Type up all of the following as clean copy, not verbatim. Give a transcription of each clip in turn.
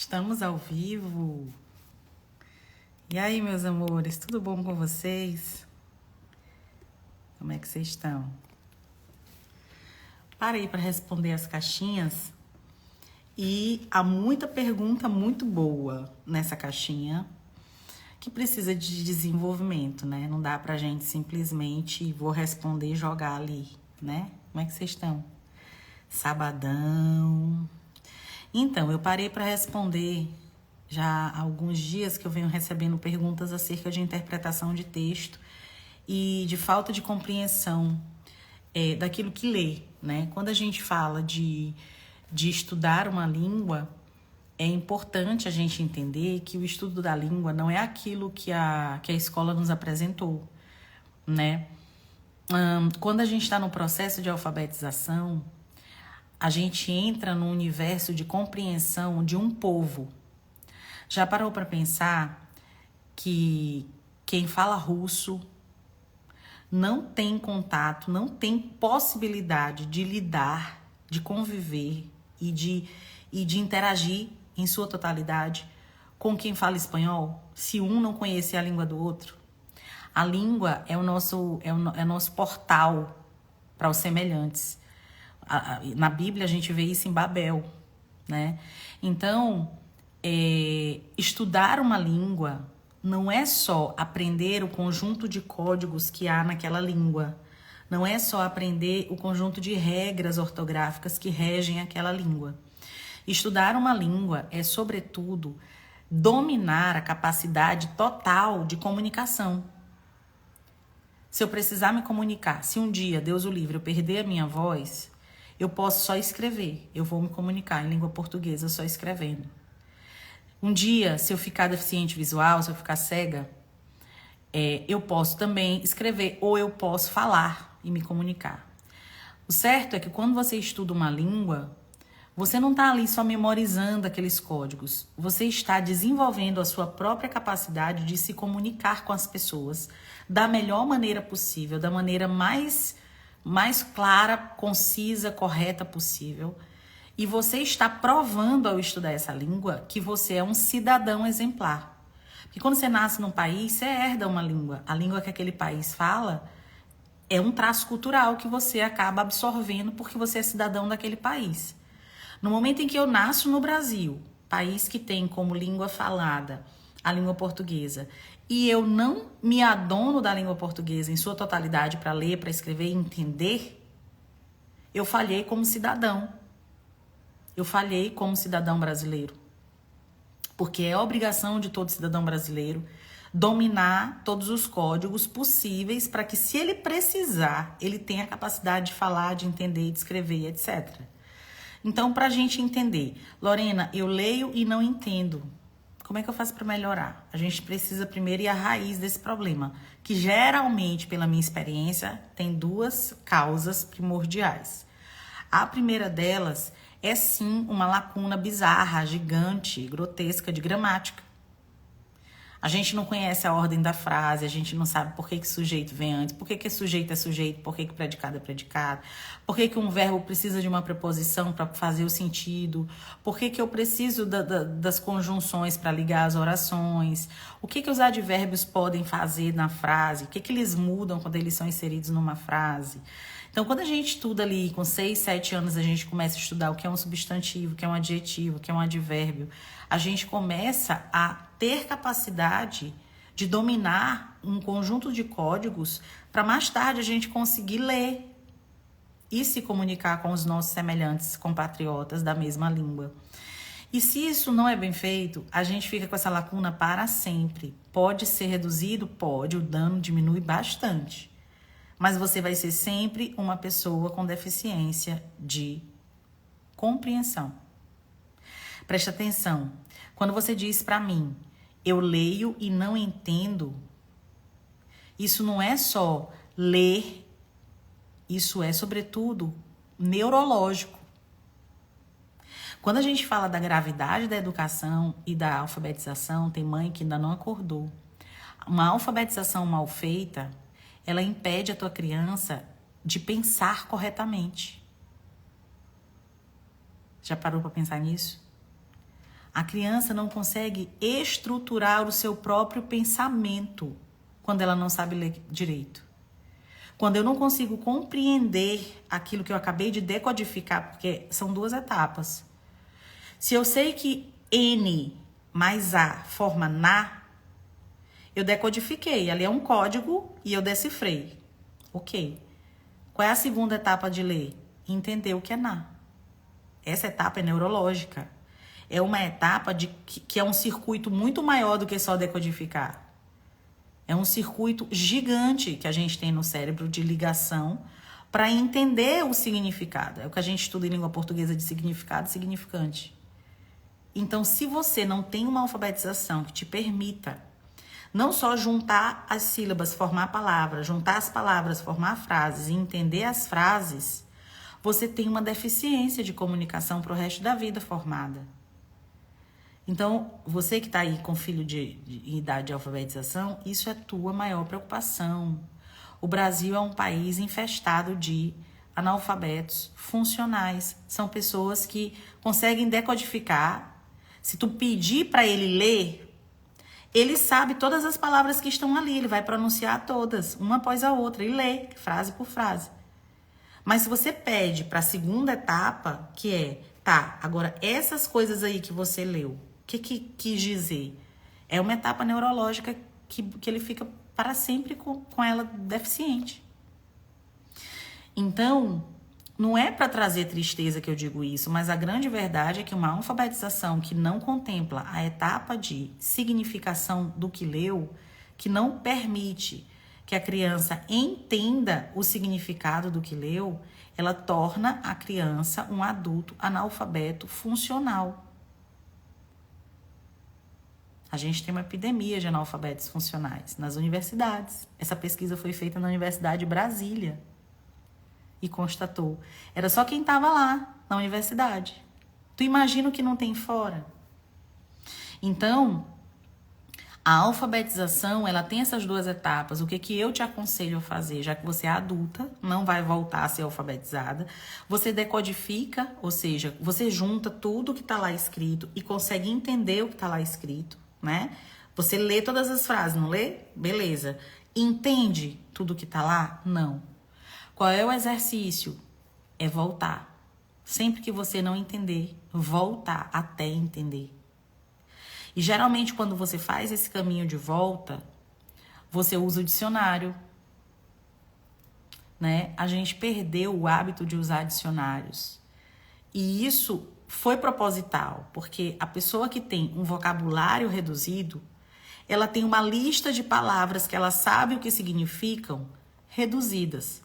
Estamos ao vivo. E aí, meus amores, tudo bom com vocês? Como é que vocês estão? Parei para responder as caixinhas e há muita pergunta muito boa nessa caixinha que precisa de desenvolvimento, né? Não dá pra gente simplesmente vou responder e jogar ali, né? Como é que vocês estão? Sabadão. Então, eu parei para responder já há alguns dias que eu venho recebendo perguntas acerca de interpretação de texto e de falta de compreensão daquilo que lê, né? Quando a gente fala de estudar uma língua, é importante a gente entender que o estudo da língua não é aquilo que a escola nos apresentou, né? Quando a gente está no processo de alfabetização, a gente entra no universo de compreensão de um povo. Já parou para pensar que quem fala russo não tem contato, não tem possibilidade de lidar, de conviver e de interagir em sua totalidade com quem fala espanhol, se um não conhecer a língua do outro? A língua é o nosso portal para os semelhantes. Na Bíblia a gente vê isso em Babel, né? Então, estudar uma língua não é só aprender o conjunto de códigos que há naquela língua, não é só aprender o conjunto de regras ortográficas que regem aquela língua. Estudar uma língua é, sobretudo, dominar a capacidade total de comunicação. Se eu precisar me comunicar, se um dia, Deus o livre, eu perder a minha voz, eu posso só escrever, eu vou me comunicar em língua portuguesa só escrevendo. Um dia, se eu ficar deficiente visual, se eu ficar cega, eu posso também escrever ou eu posso falar e me comunicar. O certo é que quando você estuda uma língua, você não está ali só memorizando aqueles códigos, você está desenvolvendo a sua própria capacidade de se comunicar com as pessoas da melhor maneira possível, da maneira mais clara, concisa, correta possível. E você está provando ao estudar essa língua que você é um cidadão exemplar. Porque quando você nasce num país, você herda uma língua. A língua que aquele país fala é um traço cultural que você acaba absorvendo porque você é cidadão daquele país. No momento em que eu nasço no Brasil, país que tem como língua falada a língua portuguesa, e eu não me adono da língua portuguesa em sua totalidade para ler, para escrever e entender, eu falhei como cidadão. Eu falhei como cidadão brasileiro. Porque é obrigação de todo cidadão brasileiro dominar todos os códigos possíveis para que, se ele precisar, ele tenha a capacidade de falar, de entender, de escrever, etc. Então, para a gente entender, Lorena, eu leio e não entendo. Como é que eu faço para melhorar? A gente precisa primeiro ir à raiz desse problema, que geralmente, pela minha experiência, tem duas causas primordiais. A primeira delas é sim uma lacuna bizarra, gigante, grotesca de gramática. A gente não conhece a ordem da frase, a gente não sabe por que sujeito vem antes, por que sujeito é sujeito, por que predicado é predicado, por que um verbo precisa de uma preposição para fazer o sentido, por que eu preciso das conjunções para ligar as orações, o que os advérbios podem fazer na frase, o que eles mudam quando eles são inseridos numa frase. Então, quando a gente estuda ali, com 6, 7 anos, a gente começa a estudar o que é um substantivo, o que é um adjetivo, o que é um advérbio, a gente começa a ter capacidade de dominar um conjunto de códigos para mais tarde a gente conseguir ler e se comunicar com os nossos semelhantes compatriotas da mesma língua. E se isso não é bem feito, a gente fica com essa lacuna para sempre. Pode ser reduzido? Pode, o dano diminui bastante. Mas você vai ser sempre uma pessoa com deficiência de compreensão. Preste atenção. Quando você diz para mim, eu leio e não entendo, isso não é só ler, isso é, sobretudo, neurológico. Quando a gente fala da gravidade da educação e da alfabetização, tem mãe que ainda não acordou. Uma alfabetização mal feita, ela impede a tua criança de pensar corretamente. Já parou para pensar nisso? A criança não consegue estruturar o seu próprio pensamento quando ela não sabe ler direito. Quando eu não consigo compreender aquilo que eu acabei de decodificar, porque são duas etapas. Se eu sei que N mais A forma na, eu decodifiquei. Ali é um código e eu decifrei. Ok. Qual é a segunda etapa de ler? Entender o que é na. Essa etapa é neurológica. É uma etapa que é um circuito muito maior do que só decodificar. É um circuito gigante que a gente tem no cérebro de ligação para entender o significado. É o que a gente estuda em língua portuguesa de significado e significante. Então, se você não tem uma alfabetização que te permita não só juntar as sílabas, formar palavras, juntar as palavras, formar frases e entender as frases, você tem uma deficiência de comunicação para o resto da vida formada. Então, você que está aí com filho de idade de alfabetização, isso é tua maior preocupação. O Brasil é um país infestado de analfabetos funcionais. São pessoas que conseguem decodificar. Se tu pedir para ele ler, ele sabe todas as palavras que estão ali. Ele vai pronunciar todas, uma após a outra, e lê, frase por frase. Mas se você pede para a segunda etapa, que é, tá, agora essas coisas aí que você leu, o que quis dizer? É uma etapa neurológica que ele fica para sempre com ela deficiente. Então, não é para trazer tristeza que eu digo isso, mas a grande verdade é que uma alfabetização que não contempla a etapa de significação do que leu, que não permite que a criança entenda o significado do que leu, ela torna a criança um adulto analfabeto funcional. A gente tem uma epidemia de analfabetos funcionais nas universidades. Essa pesquisa foi feita na Universidade de Brasília e constatou. Era só quem estava lá na universidade. Tu imagina o que não tem fora? Então, a alfabetização, ela tem essas duas etapas. O que eu te aconselho a fazer, já que você é adulta, não vai voltar a ser alfabetizada, você decodifica, ou seja, você junta tudo que está lá escrito e consegue entender o que está lá escrito, né? Você lê todas as frases, não lê? Beleza. Entende tudo que está lá? Não. Qual é o exercício? É voltar. Sempre que você não entender, voltar até entender. E geralmente quando você faz esse caminho de volta, você usa o dicionário, né? A gente perdeu o hábito de usar dicionários. E isso foi proposital, porque a pessoa que tem um vocabulário reduzido, ela tem uma lista de palavras que ela sabe o que significam reduzidas.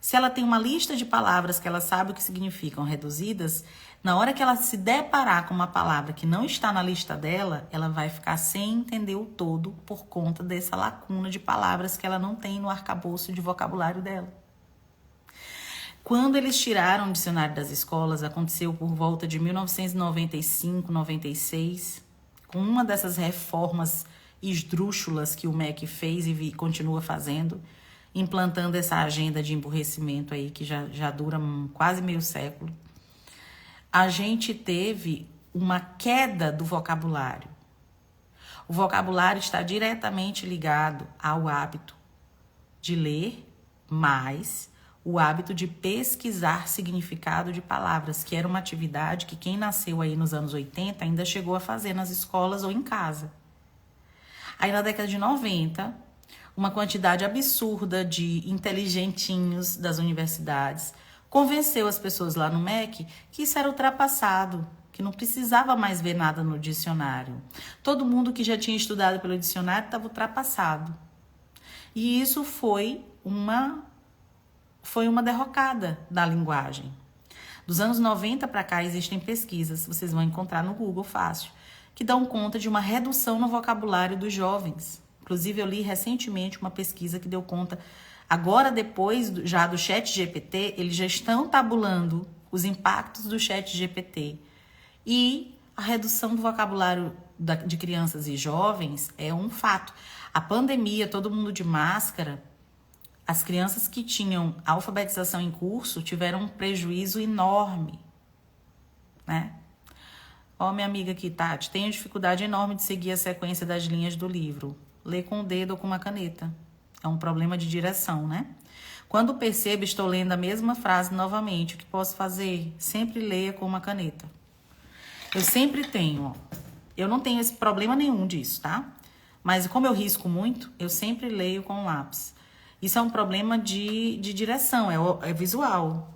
Se ela tem uma lista de palavras que ela sabe o que significam reduzidas, na hora que ela se deparar com uma palavra que não está na lista dela, ela vai ficar sem entender o todo por conta dessa lacuna de palavras que ela não tem no arcabouço de vocabulário dela. Quando eles tiraram o dicionário das escolas, aconteceu por volta de 1995, 96, com uma dessas reformas esdrúxulas que o MEC fez e continua fazendo, implantando essa agenda de emburrecimento aí que já dura quase meio século. A gente teve uma queda do vocabulário. O vocabulário está diretamente ligado ao hábito de ler, mais o hábito de pesquisar significado de palavras, que era uma atividade que quem nasceu aí nos anos 80 ainda chegou a fazer nas escolas ou em casa. Aí na década de 90, uma quantidade absurda de inteligentinhos das universidades convenceu as pessoas lá no MEC que isso era ultrapassado, que não precisava mais ver nada no dicionário. Todo mundo que já tinha estudado pelo dicionário estava ultrapassado. E isso foi uma derrocada da linguagem. Dos anos 90 para cá existem pesquisas, vocês vão encontrar no Google fácil, que dão conta de uma redução no vocabulário dos jovens. Inclusive, eu li recentemente uma pesquisa que deu conta, agora depois já do ChatGPT, eles já estão tabulando os impactos do ChatGPT. E a redução do vocabulário de crianças e jovens é um fato. A pandemia, todo mundo de máscara, as crianças que tinham alfabetização em curso tiveram um prejuízo enorme, né? Ó, minha amiga aqui, Tati, tenho dificuldade enorme de seguir a sequência das linhas do livro. Lê com o dedo ou com uma caneta. É um problema de direção, né? Quando percebo, estou lendo a mesma frase novamente. O que posso fazer? Sempre leia com uma caneta. Eu sempre tenho, ó. Eu não tenho esse problema nenhum disso, tá? Mas como eu risco muito, eu sempre leio com lápis. Isso é um problema de direção, é visual.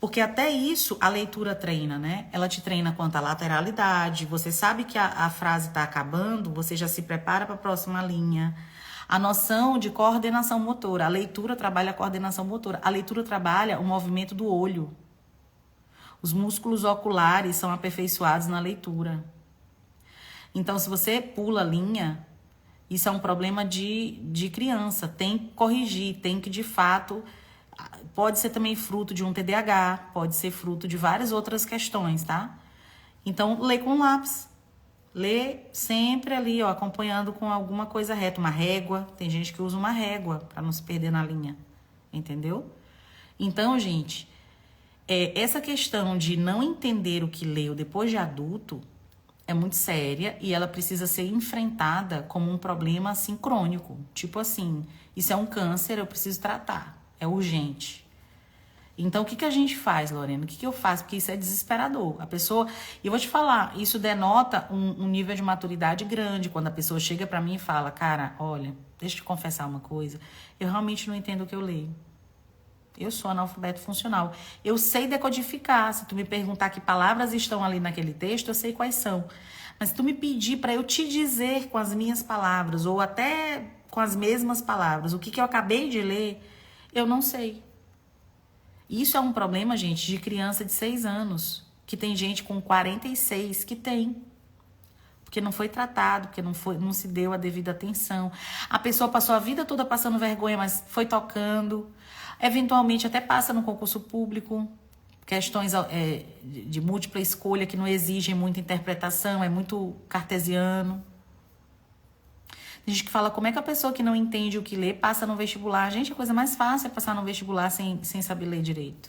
Porque até isso a leitura treina, né? Ela te treina quanto à lateralidade. Você sabe que a frase está acabando, você já se prepara para a próxima linha. A noção de coordenação motora. A leitura trabalha a coordenação motora. A leitura trabalha o movimento do olho. Os músculos oculares são aperfeiçoados na leitura. Então, se você pula a linha, isso é um problema de criança. Tem que corrigir, tem que, de fato... Pode ser também fruto de um TDAH, pode ser fruto de várias outras questões, tá? Então, lê com lápis. Lê sempre ali, ó, acompanhando com alguma coisa reta, uma régua. Tem gente que usa uma régua para não se perder na linha, entendeu? Então, gente, essa questão de não entender o que leu depois de adulto é muito séria e ela precisa ser enfrentada como um problema, assim, crônico. Tipo assim, isso é um câncer, eu preciso tratar, é urgente. Então, o que a gente faz, Lorena? O que eu faço? Porque isso é desesperador. A pessoa... E eu vou te falar, isso denota um nível de maturidade grande. Quando a pessoa chega pra mim e fala, cara, olha, deixa eu te confessar uma coisa. Eu realmente não entendo o que eu leio. Eu sou analfabeto funcional. Eu sei decodificar. Se tu me perguntar que palavras estão ali naquele texto, eu sei quais são. Mas se tu me pedir pra eu te dizer com as minhas palavras, ou até com as mesmas palavras, o que eu acabei de ler, eu não sei. Isso é um problema, gente, de criança de 6 anos, que tem gente com 46 que tem. Porque não foi tratado, porque não se deu a devida atenção. A pessoa passou a vida toda passando vergonha, mas foi tocando. Eventualmente até passa no concurso público. Questões de múltipla escolha que não exigem muita interpretação, é muito cartesiano. Tem gente que fala, como é que a pessoa que não entende o que lê passa no vestibular? Gente, a coisa mais fácil é passar no vestibular sem saber ler direito.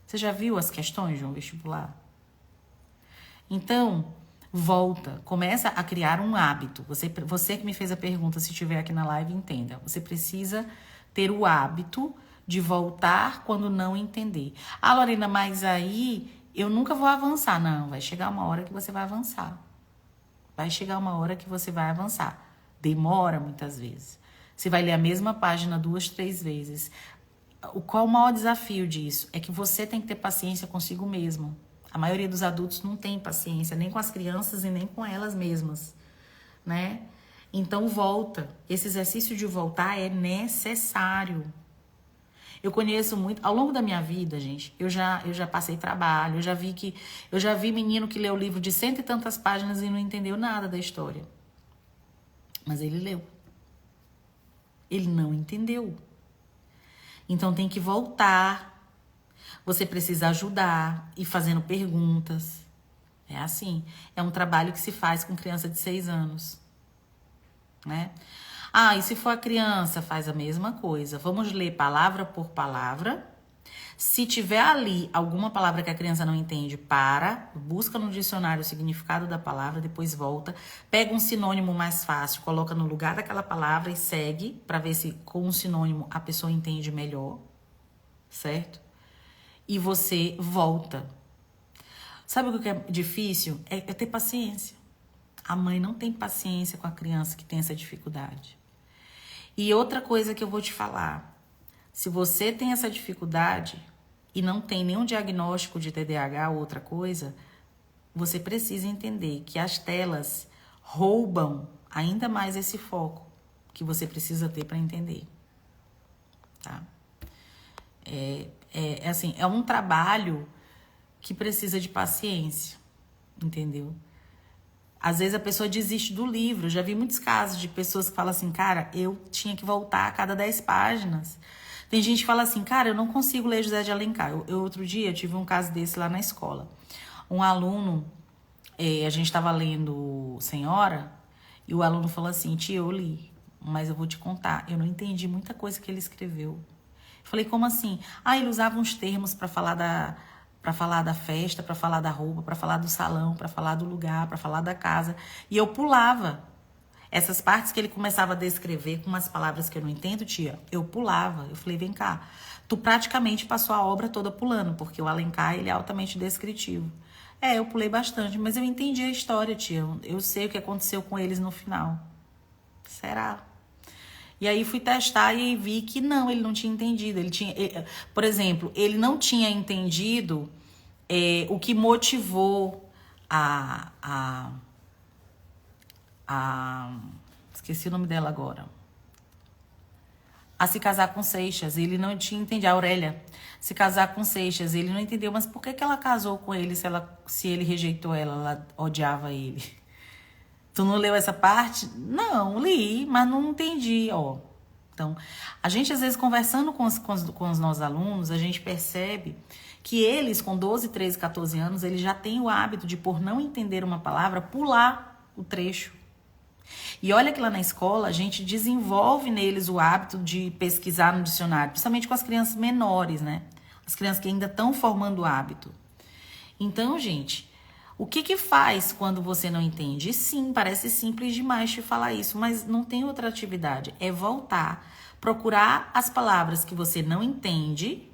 Você já viu as questões de um vestibular? Então, volta, começa a criar um hábito. Você que me fez a pergunta, se estiver aqui na live, entenda. Você precisa ter o hábito de voltar quando não entender. Ah, Lorena, mas aí eu nunca vou avançar. Não, vai chegar uma hora que você vai avançar. Vai chegar uma hora que você vai avançar. Demora muitas vezes. Você vai ler a mesma página 2, 3 vezes. Qual o maior desafio disso? É que você tem que ter paciência consigo mesmo. A maioria dos adultos não tem paciência, nem com as crianças e nem com elas mesmas, né? Então volta. Esse exercício de voltar é necessário. Eu conheço muito, ao longo da minha vida, gente, eu já passei trabalho, eu já vi menino que leu livro de 100 e tantas páginas e não entendeu nada da história. Mas ele leu. Ele não entendeu. Então tem que voltar. Você precisa ajudar, ir fazendo perguntas. É assim. É um trabalho que se faz com criança de 6 anos. Né? Ah, e se for a criança, faz a mesma coisa. Vamos ler palavra por palavra. Se tiver ali alguma palavra que a criança não entende, busca no dicionário o significado da palavra, depois volta, pega um sinônimo mais fácil, coloca no lugar daquela palavra e segue para ver se com um sinônimo a pessoa entende melhor, certo? E você volta. Sabe o que é difícil? É ter paciência. A mãe não tem paciência com a criança que tem essa dificuldade. E outra coisa que eu vou te falar. Se você tem essa dificuldade e não tem nenhum diagnóstico de TDAH ou outra coisa, você precisa entender que as telas roubam ainda mais esse foco que você precisa ter para entender. Tá? Assim, é um trabalho que precisa de paciência, entendeu? Às vezes a pessoa desiste do livro. Eu já vi muitos casos de pessoas que falam assim, cara, eu tinha que voltar a cada 10 páginas. Tem gente que fala assim, cara, eu não consigo ler José de Alencar. Outro dia tive um caso desse lá na escola. Um aluno, a gente estava lendo Senhora, e o aluno falou assim, tia, eu li, mas eu vou te contar, eu não entendi muita coisa que ele escreveu. Eu falei, como assim? Ah, ele usava uns termos para falar para falar da festa, para falar da roupa, para falar do salão, para falar do lugar, para falar da casa. E eu pulava. Essas partes que ele começava a descrever com umas palavras que eu não entendo, tia, eu pulava. Eu falei, vem cá, tu praticamente passou a obra toda pulando, porque o Alencar, ele é altamente descritivo. Eu pulei bastante, mas eu entendi a história, tia. Eu sei o que aconteceu com eles no final. Será? E aí fui testar e vi que não, ele não tinha entendido. Por exemplo, ele não tinha entendido o que motivou esqueci o nome dela agora, a se casar com Seixas. Ele não tinha entendido, a Aurélia, se casar com Seixas. Ele não entendeu, mas por que ela casou com ele se ele rejeitou ela odiava ele? Tu não leu essa parte? Não, li, mas não entendi, ó. Então, a gente às vezes conversando com os nossos alunos, a gente percebe que eles com 12, 13, 14 anos, eles já têm o hábito de, por não entender uma palavra, pular o trecho. E olha que lá na escola a gente desenvolve neles o hábito de pesquisar no dicionário, principalmente com as crianças menores, né? As crianças que ainda estão formando o hábito. Então, gente, o que faz quando você não entende? E sim, parece simples demais te falar isso, mas não tem outra atividade. É voltar, procurar as palavras que você não entende,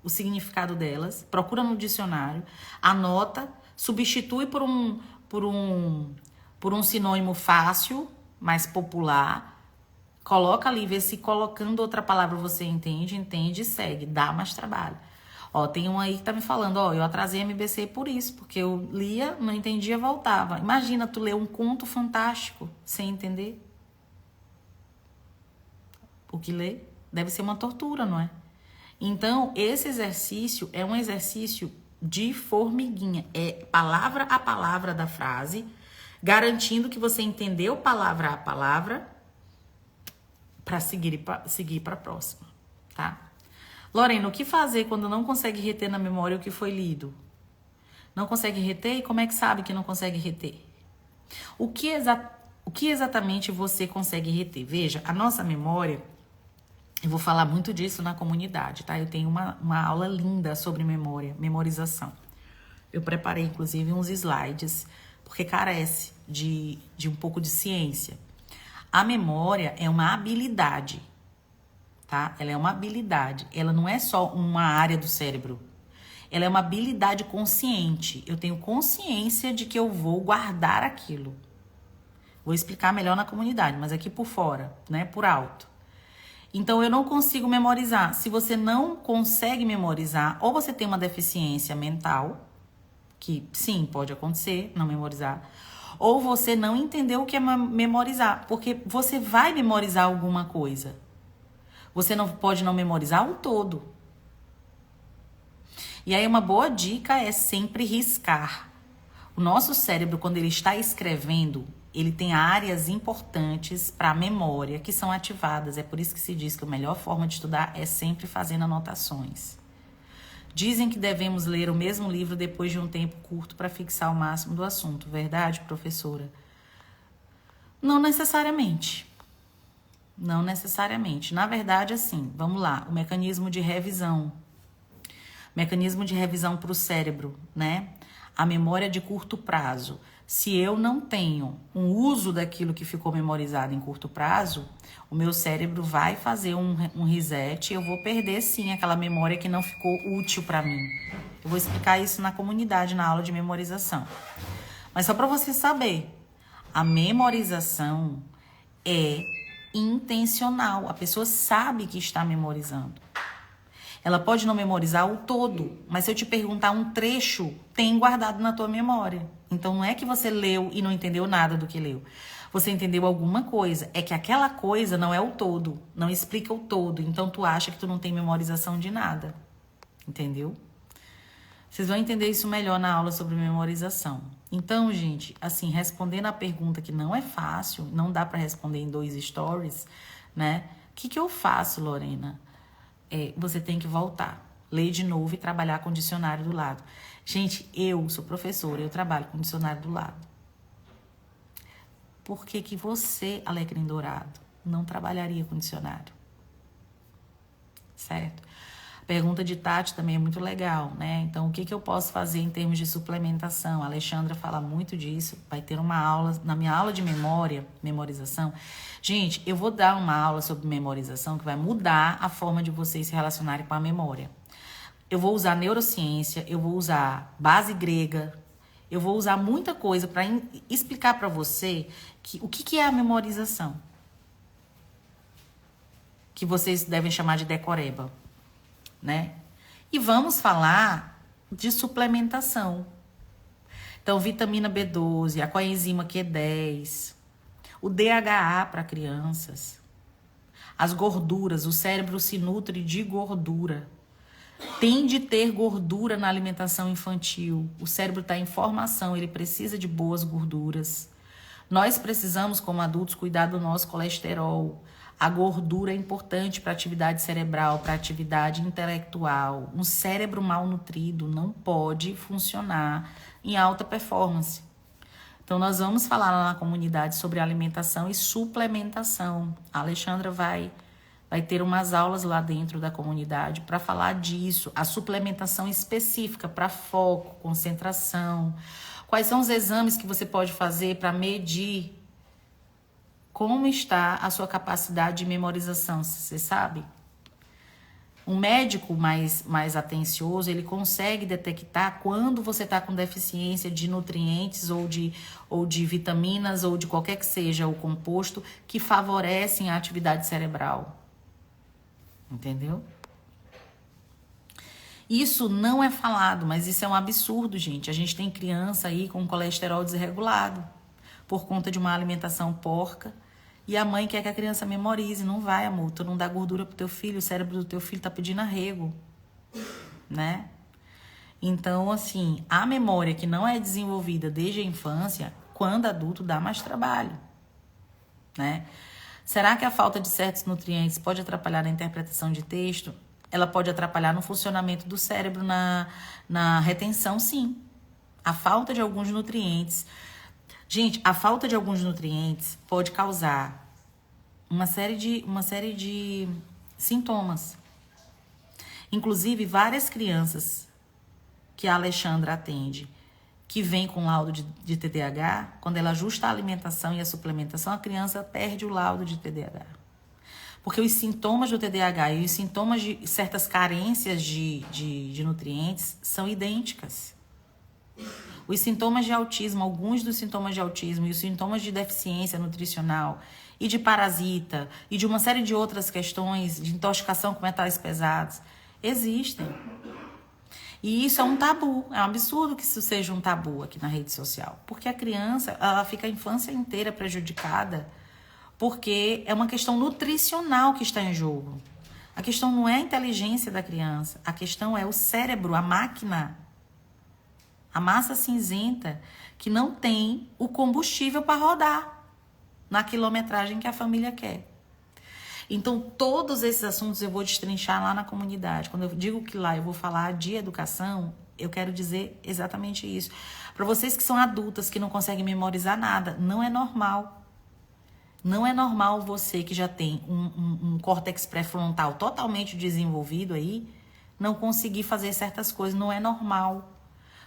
o significado delas, procura no dicionário, anota, substitui por um sinônimo fácil, mais popular, coloca ali, vê se colocando outra palavra você entende e segue, dá mais trabalho. Ó, tem um aí que tá me falando, ó, eu atrasei a MBC por isso, porque eu lia, não entendia, voltava. Imagina tu ler um conto fantástico sem entender. O que lê deve ser uma tortura, não é? Então, esse exercício é um exercício de formiguinha, é palavra a palavra da frase, garantindo que você entendeu palavra a palavra para seguir para a próxima, tá? Lorena, o que fazer quando não consegue reter na memória o que foi lido? Não consegue reter? E como é que sabe que não consegue reter? O que exatamente você consegue reter? Veja, a nossa memória, eu vou falar muito disso na comunidade, tá? Eu tenho uma aula linda sobre memória, memorização. Eu preparei, inclusive, uns slides, porque carece de um pouco de ciência. A memória é uma habilidade, tá? Ela é uma habilidade. Ela não é só uma área do cérebro. Ela é uma habilidade consciente. Eu tenho consciência de que eu vou guardar aquilo. Vou explicar melhor na comunidade, mas aqui por fora, né? Por alto. Então, eu não consigo memorizar. Se você não consegue memorizar, ou você tem uma deficiência mental, que sim, pode acontecer, não memorizar, ou você não entendeu o que é memorizar, porque você vai memorizar alguma coisa. Você não pode não memorizar o todo. E aí uma boa dica é sempre riscar. O nosso cérebro, quando ele está escrevendo, ele tem áreas importantes para a memória que são ativadas. É por isso que se diz que a melhor forma de estudar é sempre fazendo anotações. Dizem que devemos ler o mesmo livro depois de um tempo curto para fixar o máximo do assunto. Verdade, professora? Não necessariamente. Não necessariamente. Na verdade, assim, vamos lá, o mecanismo de revisão. Mecanismo de revisão para o cérebro, né? A memória de curto prazo. Se eu não tenho um uso daquilo que ficou memorizado em curto prazo, o meu cérebro vai fazer um reset e eu vou perder, sim, aquela memória que não ficou útil para mim. Eu vou explicar isso na comunidade, na aula de memorização. Mas só para você saber, a memorização é intencional. A pessoa sabe que está memorizando. Ela pode não memorizar o todo, mas se eu te perguntar um trecho, tem guardado na tua memória. Então não é que você leu e não entendeu nada do que leu. Você entendeu alguma coisa. É que aquela coisa não é o todo, não explica o todo. Então tu acha que tu não tem memorização de nada. Entendeu? Vocês vão entender isso melhor na aula sobre memorização. Então, gente, assim, respondendo a pergunta que não é fácil, não dá para responder em 2 stories, né? O que eu faço, Lorena? Você tem que voltar, ler de novo e trabalhar com o dicionário do lado. Gente, eu sou professora, eu trabalho com o dicionário do lado. Por que você, Alecrim Dourado, não trabalharia com dicionário? Certo? Pergunta de Tati também é muito legal, né? Então, o que eu posso fazer em termos de suplementação? A Alexandra fala muito disso. Vai ter uma aula, na minha aula de memorização. Gente, eu vou dar uma aula sobre memorização que vai mudar a forma de vocês se relacionarem com a memória. Eu vou usar neurociência, eu vou usar base grega, eu vou usar muita coisa para explicar para você o que é a memorização. Que vocês devem chamar de decoreba, né? E vamos falar de suplementação. Então, vitamina B12, a coenzima Q10, o DHA para crianças, as gorduras, o cérebro se nutre de gordura. Tem de ter gordura na alimentação infantil. O cérebro está em formação, ele precisa de boas gorduras. Nós precisamos, como adultos, cuidar do nosso colesterol. A gordura é importante para a atividade cerebral, para a atividade intelectual. Um cérebro mal nutrido não pode funcionar em alta performance. Então, nós vamos falar lá na comunidade sobre alimentação e suplementação. A Alexandra vai ter umas aulas lá dentro da comunidade para falar disso. A suplementação específica para foco, concentração. Quais são os exames que você pode fazer para medir como está a sua capacidade de memorização, você sabe? Um médico mais atencioso, ele consegue detectar quando você está com deficiência de nutrientes ou de vitaminas ou de qualquer que seja o composto que favorecem a atividade cerebral. Entendeu? Isso não é falado, mas isso é um absurdo, gente. A gente tem criança aí com colesterol desregulado por conta de uma alimentação porca. E a mãe quer que a criança memorize. Não vai, amor. Tu não dá gordura pro teu filho. O cérebro do teu filho tá pedindo arrego. Né? Então, assim, a memória que não é desenvolvida desde a infância, quando adulto, dá mais trabalho. Né? Será que a falta de certos nutrientes pode atrapalhar na interpretação de texto? Ela pode atrapalhar no funcionamento do cérebro, na retenção, sim. A falta de alguns nutrientes... Gente, a falta de alguns nutrientes pode causar uma série de sintomas. Inclusive, várias crianças que a Alexandra atende, que vem com laudo de TDAH, quando ela ajusta a alimentação e a suplementação, a criança perde o laudo de TDAH. Porque os sintomas do TDAH e os sintomas de certas carências de nutrientes são idênticas. Os sintomas de autismo, alguns dos sintomas de autismo e os sintomas de deficiência nutricional e de parasita e de uma série de outras questões de intoxicação com metais pesados existem. E isso é um tabu, é um absurdo que isso seja um tabu aqui na rede social. Porque a criança, ela fica a infância inteira prejudicada porque é uma questão nutricional que está em jogo. A questão não é a inteligência da criança, a questão é o cérebro, a máquina. A massa cinzenta que não tem o combustível para rodar na quilometragem que a família quer. Então, todos esses assuntos eu vou destrinchar lá na comunidade. Quando eu digo que lá eu vou falar de educação, eu quero dizer exatamente isso. Para vocês que são adultas, que não conseguem memorizar nada, não é normal. Não é normal você que já tem um córtex pré-frontal totalmente desenvolvido aí, não conseguir fazer certas coisas. Não é normal.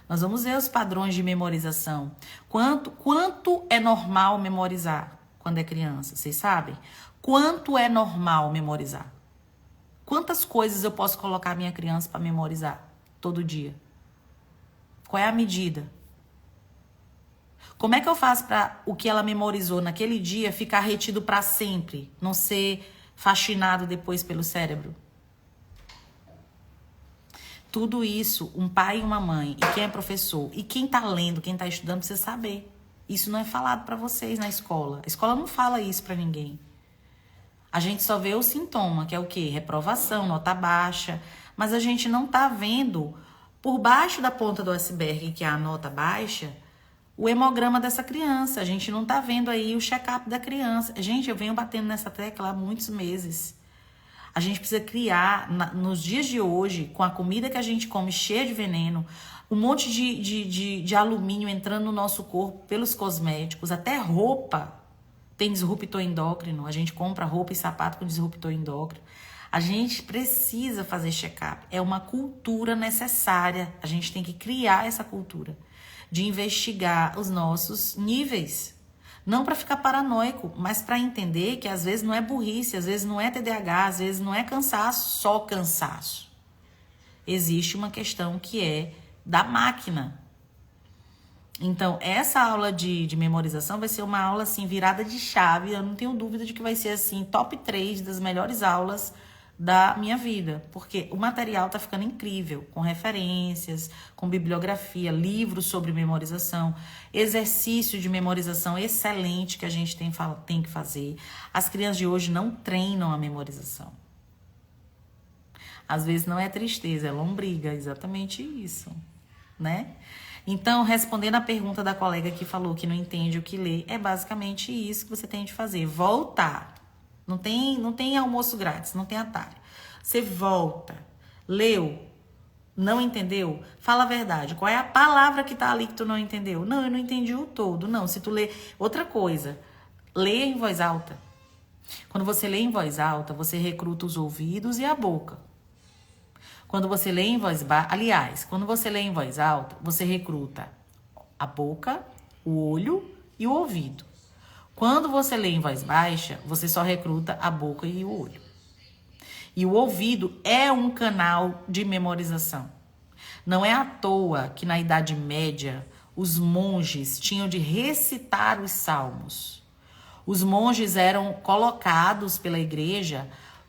Nós vamos ver os padrões de memorização. Quanto é normal memorizar quando é criança? Vocês sabem? Quanto é normal memorizar? Quantas coisas eu posso colocar a minha criança para memorizar todo dia? Qual é a medida? Como é que eu faço para o que ela memorizou naquele dia ficar retido para sempre? Não ser fascinado depois pelo cérebro? Tudo isso, um pai e uma mãe, e quem é professor, e quem tá lendo, quem tá estudando, precisa saber. Isso não é falado para vocês na escola. A escola não fala isso para ninguém. A gente só vê o sintoma, que é o quê? Reprovação, nota baixa. Mas a gente não tá vendo, por baixo da ponta do iceberg, que é a nota baixa, o hemograma dessa criança. A gente não tá vendo aí o check-up da criança. Gente, eu venho batendo nessa tecla há muitos meses. A gente precisa criar, nos dias de hoje, com a comida que a gente come cheia de veneno, um monte de alumínio entrando no nosso corpo pelos cosméticos, até roupa tem disruptor endócrino. A gente compra roupa e sapato com disruptor endócrino. A gente precisa fazer check-up. É uma cultura necessária. A gente tem que criar essa cultura de investigar os nossos níveis. Não para ficar paranoico, mas para entender que às vezes não é burrice, às vezes não é TDAH, às vezes não é cansaço, só cansaço. Existe uma questão que é da máquina. Então, essa aula de memorização vai ser uma aula, assim, virada de chave. Eu não tenho dúvida de que vai ser, assim, top 3 das melhores aulas da minha vida. Porque o material tá ficando incrível, com referências, com bibliografia, livros sobre memorização, exercício de memorização excelente que a gente tem que fazer. As crianças de hoje não treinam a memorização. Às vezes não é tristeza, é lombriga, é exatamente isso, né? Então, respondendo a pergunta da colega que falou que não entende o que lê, é basicamente isso que você tem de fazer. Voltar. Não tem almoço grátis, não tem atalho. Você volta, leu, não entendeu? Fala a verdade. Qual é a palavra que tá ali que tu não entendeu? Não, eu não entendi o todo. Não, se tu lê... Outra coisa, leia em voz alta. Quando você lê em voz alta, você recruta os ouvidos e a boca. Quando você lê em voz baixa, aliás, quando você lê em voz alta, você recruta a boca, o olho e o ouvido. Quando você lê em voz baixa, você só recruta a boca e o olho. E o ouvido é um canal de memorização. Não é à toa que na Idade Média os monges tinham de recitar os salmos. Os monges eram colocados pela igreja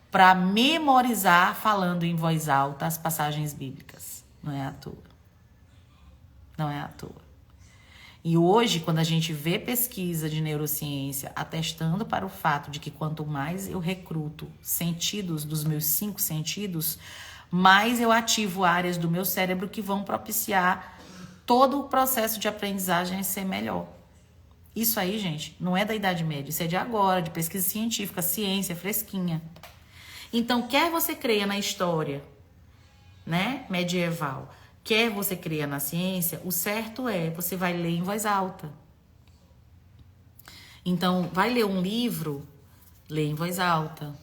para memorizar falando em voz alta as passagens bíblicas. Não é à toa. Não é à toa. E hoje, quando a gente vê pesquisa de neurociência atestando para o fato de que quanto mais eu recruto sentidos dos meus 5 sentidos, mais eu ativo áreas do meu cérebro que vão propiciar todo o processo de aprendizagem ser melhor. Isso aí, gente, não é da Idade Média, isso é de agora, de pesquisa científica, ciência fresquinha. Então, quer você creia na história, né, medieval, quer você creia na ciência, o certo é, você vai ler em voz alta. Então, vai ler um livro, lê em voz alta.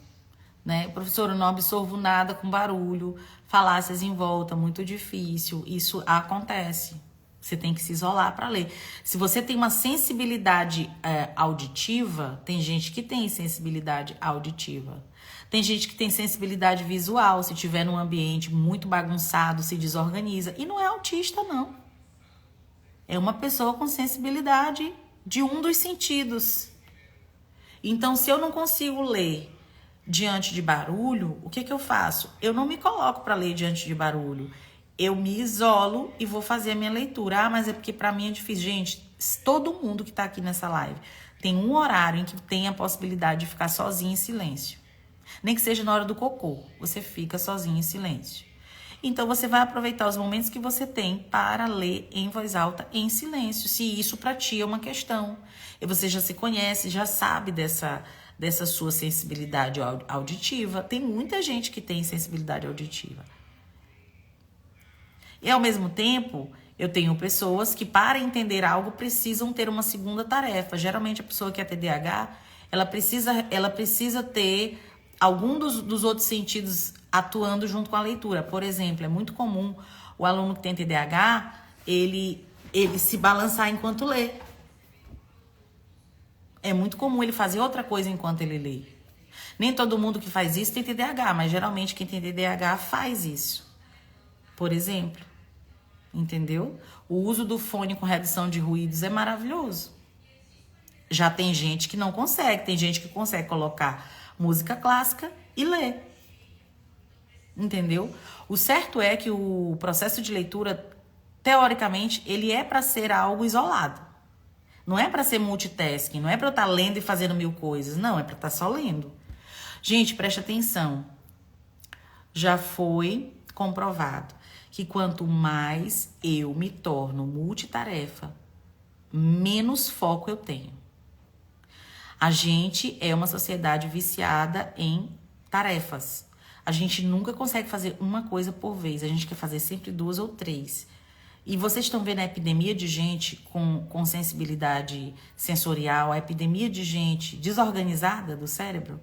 Né? Professor, eu não absorvo nada com barulho, falácias em volta, muito difícil. Isso acontece. Você tem que se isolar para ler. Se você tem uma sensibilidade auditiva, tem gente que tem sensibilidade auditiva. Tem gente que tem sensibilidade visual, se tiver num ambiente muito bagunçado, se desorganiza. E não é autista, não. É uma pessoa com sensibilidade de um dos sentidos. Então, se eu não consigo ler diante de barulho, o que eu faço? Eu não me coloco para ler diante de barulho. Eu me isolo e vou fazer a minha leitura. Ah, mas é porque para mim é difícil. Gente, todo mundo que tá aqui nessa live tem um horário em que tem a possibilidade de ficar sozinho em silêncio. Nem que seja na hora do cocô, você fica sozinho em silêncio. Então, você vai aproveitar os momentos que você tem para ler em voz alta, em silêncio, se isso para ti é uma questão. E você já se conhece, já sabe dessa sua sensibilidade auditiva. Tem muita gente que tem sensibilidade auditiva. E, ao mesmo tempo, eu tenho pessoas que, para entender algo, precisam ter uma segunda tarefa. Geralmente, a pessoa que é TDAH, ela precisa ter algum dos outros sentidos atuando junto com a leitura. Por exemplo, é muito comum o aluno que tem TDAH, ele se balançar enquanto lê. É muito comum ele fazer outra coisa enquanto ele lê. Nem todo mundo que faz isso tem TDAH, mas geralmente quem tem TDAH faz isso. Por exemplo, entendeu? O uso do fone com redução de ruídos é maravilhoso. Já tem gente que não consegue, tem gente que consegue colocar música clássica e ler. Entendeu? O certo é que o processo de leitura, teoricamente, ele é para ser algo isolado. Não é para ser multitasking, não é para eu estar lendo e fazendo 1000 coisas. Não, é para estar só lendo. Gente, preste atenção. Já foi comprovado que quanto mais eu me torno multitarefa, menos foco eu tenho. A gente é uma sociedade viciada em tarefas. A gente nunca consegue fazer uma coisa por vez. A gente quer fazer sempre 2 ou 3. E vocês estão vendo a epidemia de gente com sensibilidade sensorial, a epidemia de gente desorganizada do cérebro?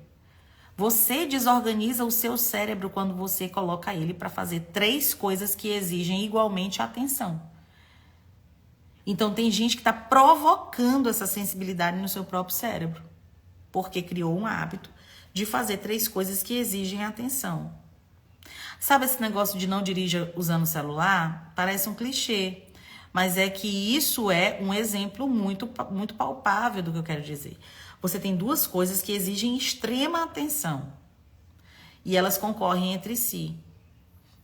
Você desorganiza o seu cérebro quando você coloca ele para fazer 3 coisas que exigem igualmente atenção. Então tem gente que está provocando essa sensibilidade no seu próprio cérebro, porque criou um hábito de fazer 3 coisas que exigem atenção. Sabe esse negócio de não dirija usando o celular? Parece um clichê, mas é que isso é um exemplo muito palpável do que eu quero dizer. Você tem 2 coisas que exigem extrema atenção e elas concorrem entre si.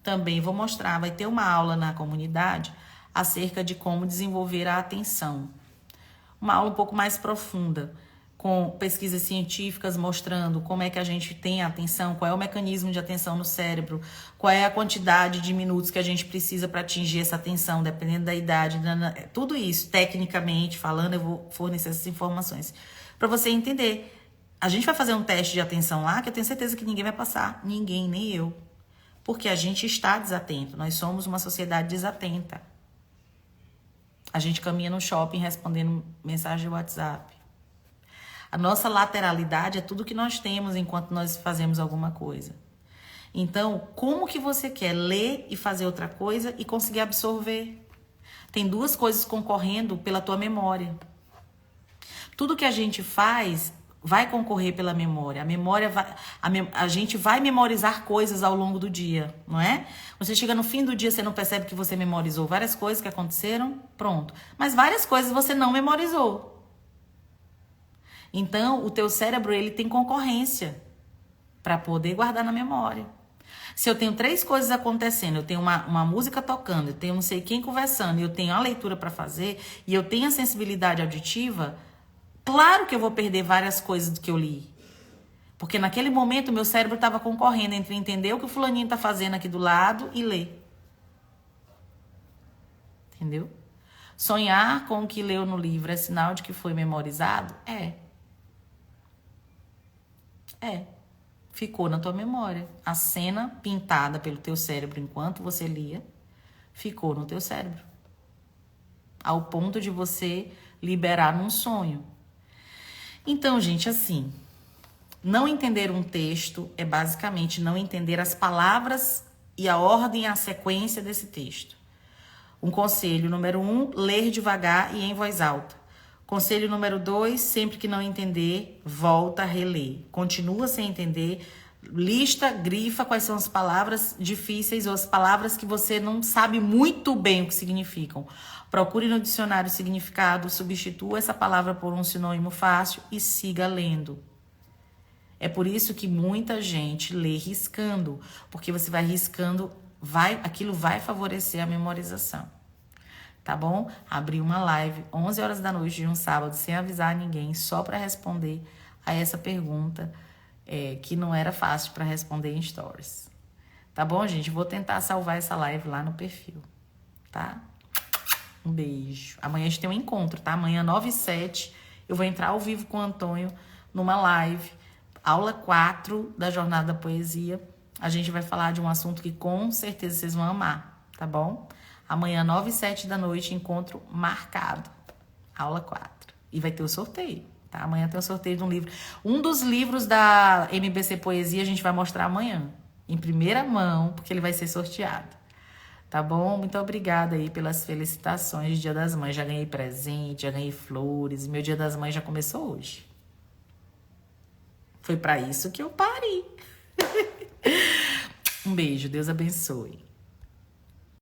Também vou mostrar, vai ter uma aula na comunidade acerca de como desenvolver a atenção. Uma aula um pouco mais profunda, com pesquisas científicas mostrando como é que a gente tem a atenção, qual é o mecanismo de atenção no cérebro, qual é a quantidade de minutos que a gente precisa para atingir essa atenção, dependendo da idade, tudo isso, tecnicamente falando, eu vou fornecer essas informações para você entender. A gente vai fazer um teste de atenção lá, que eu tenho certeza que ninguém vai passar, ninguém, nem eu, porque a gente está desatento, nós somos uma sociedade desatenta. A gente caminha no shopping respondendo mensagem de WhatsApp. A nossa lateralidade é tudo que nós temos enquanto nós fazemos alguma coisa. Então, como que você quer ler e fazer outra coisa e conseguir absorver? Tem 2 coisas concorrendo pela tua memória. Tudo que a gente faz vai concorrer pela memória. A memória vai, a gente vai memorizar coisas ao longo do dia, não é? Você chega no fim do dia, você não percebe que você memorizou várias coisas que aconteceram, pronto. Mas várias coisas você não memorizou. Então, o teu cérebro, ele tem concorrência para poder guardar na memória. Se eu tenho 3 coisas acontecendo, eu tenho uma música tocando, eu tenho não sei quem conversando, eu tenho a leitura para fazer e eu tenho a sensibilidade auditiva, claro que eu vou perder várias coisas do que eu li. Porque naquele momento, meu cérebro estava concorrendo entre entender o que o fulaninho está fazendo aqui do lado e ler. Entendeu? Sonhar com o que leu no livro é sinal de que foi memorizado? É. Ficou na tua memória. A cena pintada pelo teu cérebro enquanto você lia, ficou no teu cérebro. Ao ponto de você liberar num sonho. Então, gente, assim, não entender um texto é basicamente não entender as palavras e a ordem e a sequência desse texto. Um conselho número 1, ler devagar e em voz alta. Conselho número 2, sempre que não entender, volta a reler. Continua sem entender, lista, grifa quais são as palavras difíceis ou as palavras que você não sabe muito bem o que significam. Procure no dicionário o significado, substitua essa palavra por um sinônimo fácil e siga lendo. É por isso que muita gente lê riscando, porque você vai riscando, aquilo vai favorecer a memorização. Tá bom? Abri uma live 11 horas da noite de um sábado sem avisar ninguém, só para responder a essa pergunta que não era fácil para responder em stories. Tá bom, gente? Vou tentar salvar essa live lá no perfil, tá? Um beijo. Amanhã a gente tem um encontro, tá? Amanhã 9h07 eu vou entrar ao vivo com o Antônio numa live, aula 4 da Jornada da Poesia. A gente vai falar de um assunto que com certeza vocês vão amar, tá bom? Amanhã, 9h07 da noite, encontro marcado. Aula 4. E vai ter o sorteio, tá? Amanhã tem o sorteio de um livro. Um dos livros da MBC Poesia a gente vai mostrar amanhã. Em primeira mão, porque ele vai ser sorteado. Tá bom? Muito obrigada aí pelas felicitações de Dia das Mães. Já ganhei presente, já ganhei flores. Meu Dia das Mães já começou hoje. Foi para isso que eu parei. Um beijo. Deus abençoe.